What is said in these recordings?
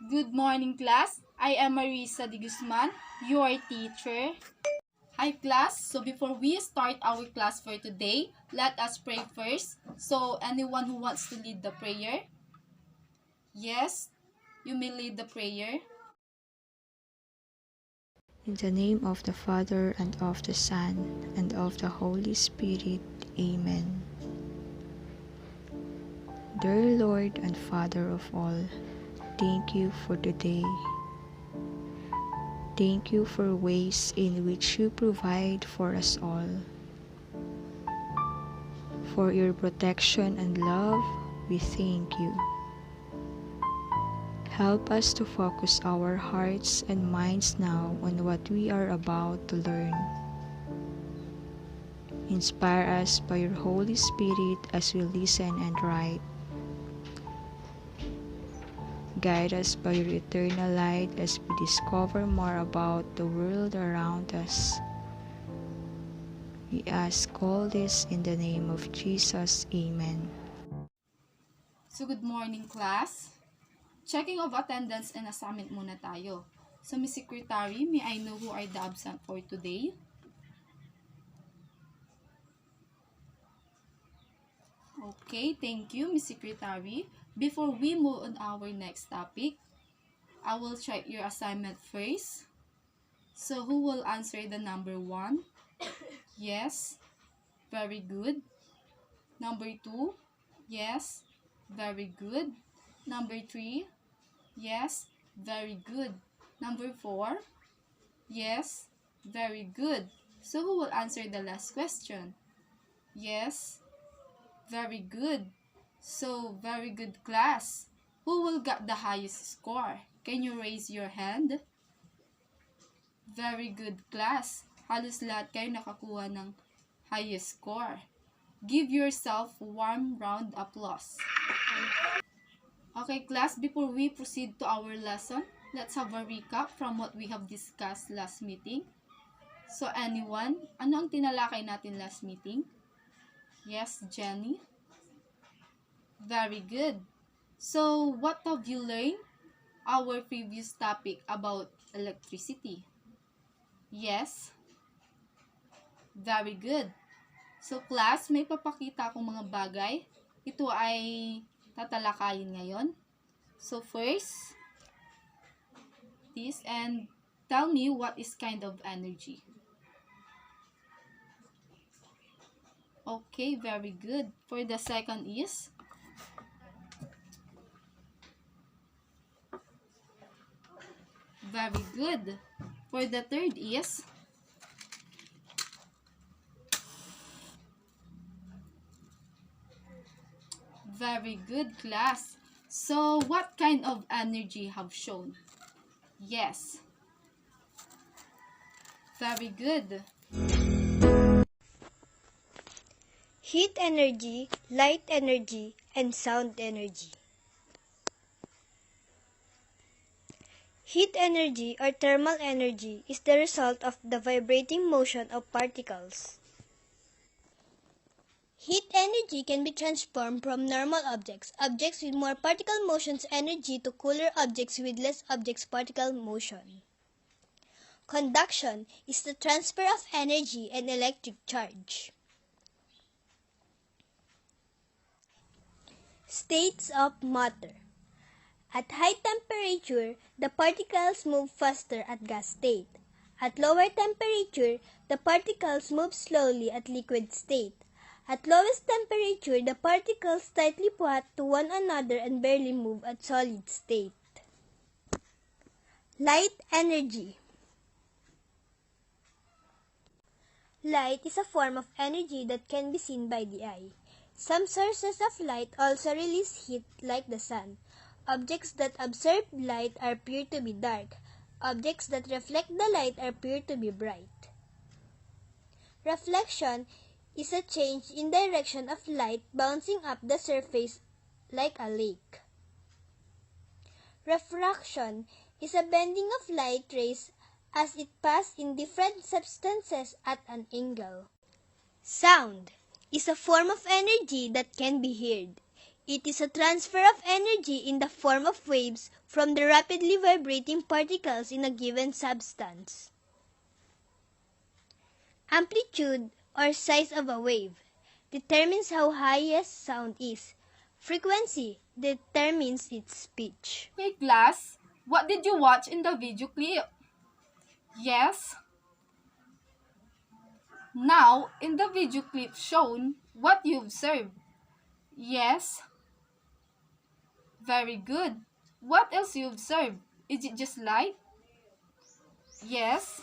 Good morning, class. I am Marissa Guzman, your teacher. Hi, class. So before we start our class for today, let us pray first. So anyone who wants to lead the prayer? Yes, you may lead the prayer. In the name of the Father, and of the Son, and of the Holy Spirit. Amen. Dear Lord and Father of all, thank you for today. Thank you for ways in which you provide for us all. For your protection and love, we thank you. Help us to focus our hearts and minds now on what we are about to learn. Inspire us by your Holy Spirit as we listen and write. Guide us by your eternal light as we discover more about the world around us. We ask all this in the name of Jesus. Amen. So good morning, class. Checking of attendance and assignment muna tayo. So Miss Secretary, may I know who are the absent for today? Okay, thank you, Miss Secretary. Before we move on our next topic, I will check your assignment first. So who will answer the number 1? Yes. Very good. Number 2? Yes. Very good. Number 3? Yes. Very good. Number 4? Yes. Very good. So who will answer the last question? Yes. Very good. So, very good, class. Who will get the highest score? Can you raise your hand? Very good, class. Halos lahat kayo nakakuha ng highest score. Give yourself a warm round applause. Okay, class, before we proceed to our lesson, let's have a recap from what we have discussed last meeting. So, anyone, ano ang tinalakay natin last meeting? Yes, Jenny? Very good. So, what have you learned? Our previous topic about electricity. Yes? Very good. So, class, may papakita akong mga bagay. Ito ay tatalakayin ngayon. So, first, this, and tell me what is kind of energy. Okay, very good. For the second is, very good. For the third is, very good, class. So, what kind of energy have shown? Yes. Very good. Heat energy, light energy, and sound energy. Heat energy or thermal energy is the result of the vibrating motion of particles. Heat energy can be transformed from normal objects with more particle motions energy to cooler objects with less objects particle motion. Conduction is the transfer of energy and electric charge. States of matter. At high temperature, the particles move faster at gas state. At lower temperature, the particles move slowly at liquid state. At lowest temperature, the particles tightly pack to one another and barely move at solid state. Light energy. Light is a form of energy that can be seen by the eye. Some sources of light also release heat like the sun. Objects that absorb light are appear to be dark. Objects that reflect the light are appear to be bright. Reflection is a change in direction of light bouncing up the surface like a lake. Refraction is a bending of light rays as it passes in different substances at an angle. Sound is a form of energy that can be heard. It is a transfer of energy in the form of waves from the rapidly vibrating particles in a given substance. Amplitude, or size of a wave, determines how highest sound is. Frequency determines its pitch. Okay, class, what did you watch in the video clip? Yes? Now, in the video clip shown, what you observed? Yes? Very good. What else you observed? Is it just light? Yes?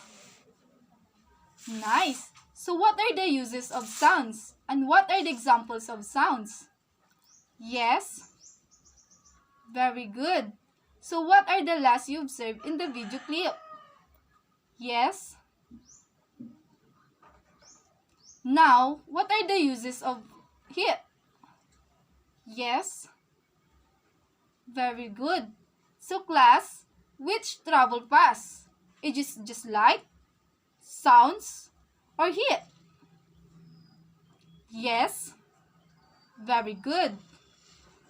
Nice. So what are the uses of sounds? And what are the examples of sounds? Yes? Very good. So what are the last you observed in the video clip? Yes? Now, what are the uses of heat? Yes? Very good. So class, which travel fast? It is just light, sounds, or heat? Yes? Very good.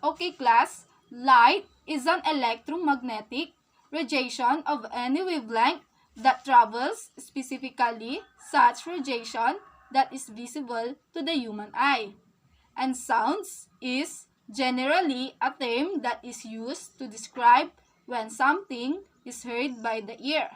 Okay class, light is an electromagnetic radiation of any wavelength that travels, specifically such radiation that is visible to the human eye. And sounds is generally a term that is used to describe when something is heard by the ear.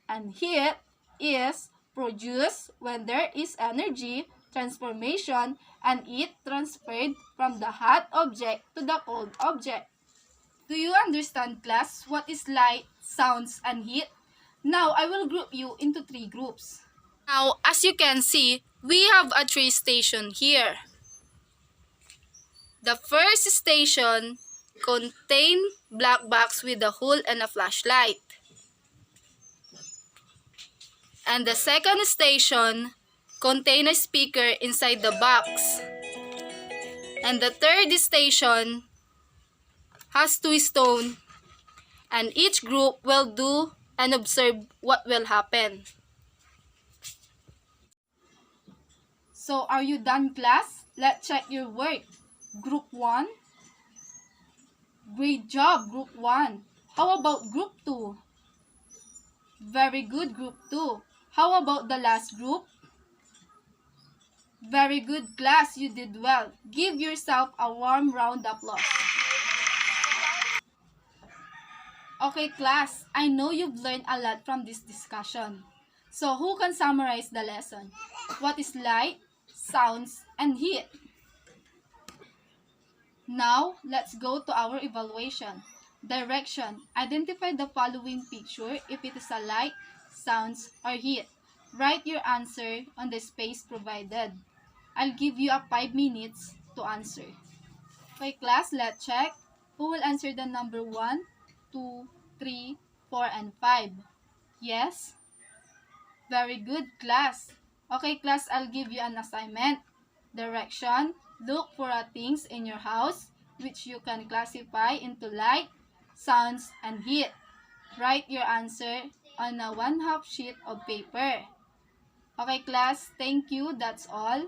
And heat is produced when there is energy transformation and it transferred from the hot object to the cold object. Do you understand, class, what is light, sounds, and heat? Now, I will group you into 3 groups. Now, as you can see, we have a 3 station here. The first station contain black box with a hole and a flashlight. And the second station contain a speaker inside the box. And the third station has 2 stones, and each group will do and observe what will happen. So are you done, class? Let's check your work. Group 1. Great job, Group 1. How about Group 2? Very good, Group 2. How about the last group? Very good, class. You did well. Give yourself a warm round of applause. Okay, class. I know you've learned a lot from this discussion. So, who can summarize the lesson? What is light, sounds, and heat? Now, let's go to our evaluation. Direction. Identify the following picture if it is a light, sounds, or heat. Write your answer on the space provided. I'll give you 5 minutes to answer. Okay, class, let's check. Who will answer the number 1, 2, 3, 4, and 5? Yes? Very good, class. Okay, class, I'll give you an assignment. Direction. Look for things in your house which you can classify into light, sounds, and heat. Write your answer on a 1/2 sheet of paper. Okay, class, thank you. That's all.